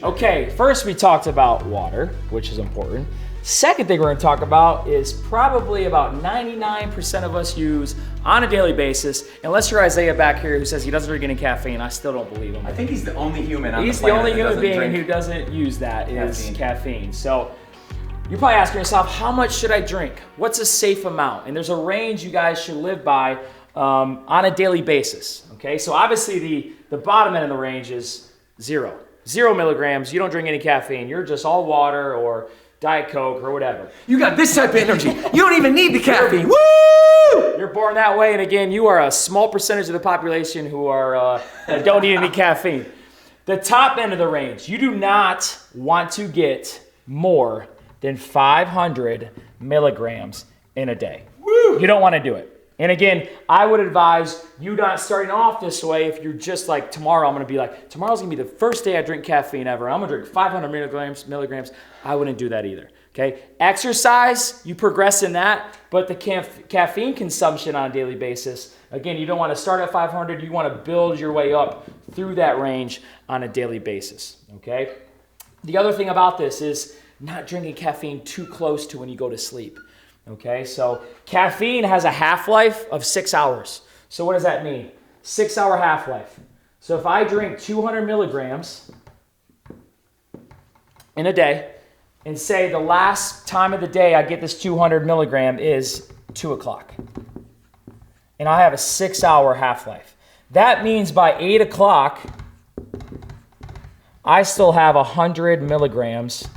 Okay, first we talked about water, which is important. Second thing we're gonna talk about is probably about 99% of us use on a daily basis, unless you're Isaiah back here who says he doesn't drink any caffeine. I still don't believe him. I think he's the only human on He's the planet the only human being drink who doesn't use that is caffeine. So you're probably asking yourself, how much should I drink? What's a safe amount? And there's a range you guys should live by on a daily basis, okay? So obviously the bottom end of the range is 0 milligrams. You don't drink any caffeine. You're just all water or Diet Coke or whatever. You got this type of energy. You don't even need the caffeine. Woo! You're born that way, and again, you are a small percentage of the population who are that don't need any caffeine. The top end of the range, you do not want to get more than 500 milligrams in a day. Woo! You don't want to do it. And again, I would advise you not starting off this way if you're just like, tomorrow I'm going to be like, tomorrow's going to be the first day I drink caffeine ever. I'm going to drink 500 milligrams. I wouldn't do that either, okay? Exercise, you progress in that, but the caffeine consumption on a daily basis, again, you don't want to start at 500. You want to build your way up through that range on a daily basis, okay? The other thing about this is not drinking caffeine too close to when you go to sleep. Okay, so caffeine has a half-life of 6 hours. So what does that mean? 6-hour half-life. So if I drink 200 milligrams in a day, and say the last time of the day I get this 200 milligram is 2 o'clock, and I have a 6-hour half-life. That means by 8 o'clock, I still have 100 milligrams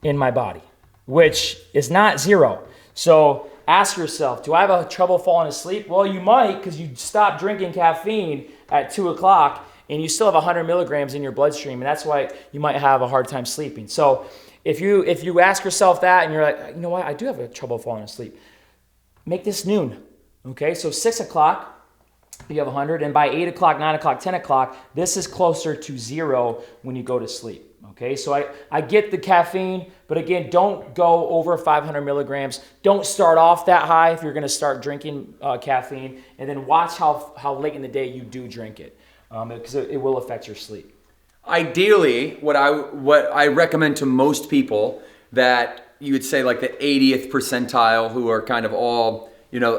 in my body, which is not 0. So ask yourself, do I have trouble falling asleep? Well, you might, because you stopped drinking caffeine at 2 o'clock and you still have 100 milligrams in your bloodstream, and that's why you might have a hard time sleeping. So if you ask yourself that and you're like, you know what, I do have trouble falling asleep, make this noon, okay? So 6 o'clock, you have 100, and by 8 o'clock, 9 o'clock, 10 o'clock, this is closer to 0 when you go to sleep. Okay, so I get the caffeine, but again, don't go over 500 milligrams. Don't start off that high if you're going to start drinking caffeine, and then watch how late in the day you do drink it, because it will affect your sleep. Ideally, what I recommend to most people that you would say like the 80th percentile who are kind of all, they're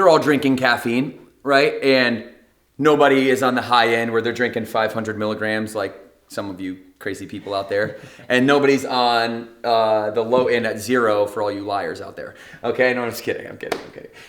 all drinking caffeine, right? And nobody is on the high end where they're drinking 500 milligrams like some of you crazy people out there, and nobody's on the low end at 0 for all you liars out there. Okay, no, I'm just kidding. I'm kidding.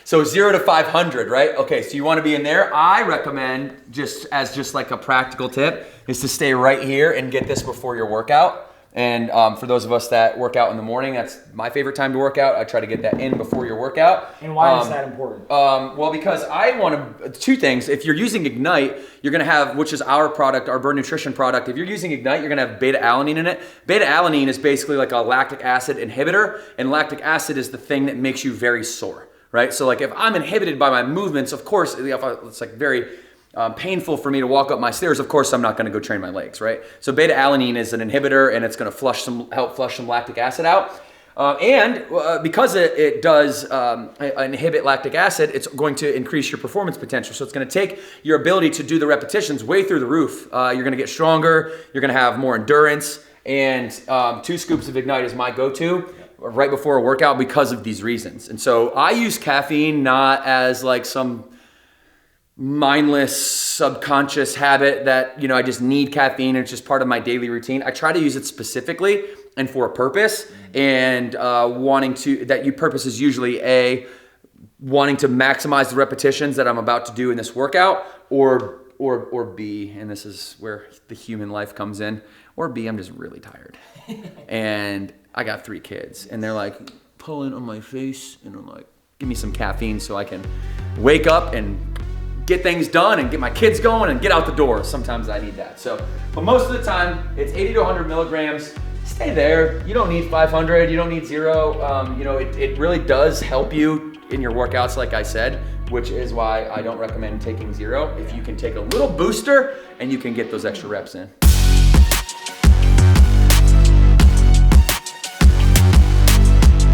So 0 to 500, right? Okay, so you want to be in there. I recommend just like a practical tip is to stay right here and get this before your workout. And for those of us that work out in the morning, that's my favorite time to work out. I try to get that in before your workout. And why is that important? Well, because I want to, 2 things. If you're using Ignite, you're going to have, which is our product, our Burn Nutrition product. If you're using Ignite, you're going to have beta-alanine in it. Beta-alanine is basically like a lactic acid inhibitor, and lactic acid is the thing that makes you very sore, right? So like if I'm inhibited by my movements, of course, it's like very painful for me to walk up my stairs, of course I'm not going to go train my legs, right? So beta-alanine is an inhibitor, and it's going to help flush some lactic acid out. Because it does inhibit lactic acid, it's going to increase your performance potential. So it's going to take your ability to do the repetitions way through the roof. You're going to get stronger. You're going to have more endurance. And 2 scoops of Ignite is my go-to right before a workout because of these reasons. And so I use caffeine not as like some mindless subconscious habit that I just need caffeine, it's just part of my daily routine. I try to use it specifically and for a purpose, and that purpose is usually wanting to maximize the repetitions that I'm about to do in this workout, or B, and this is where the human life comes in, or B, I'm just really tired. And I got 3 kids and they're like pulling on my face, and I'm like, give me some caffeine so I can wake up and get things done and get my kids going and get out the door. Sometimes I need that. But most of the time, it's 80 to 100 milligrams. Stay there. You don't need 500. You don't need 0. It really does help you in your workouts, like I said, which is why I don't recommend taking 0. If you can take a little booster and you can get those extra reps in.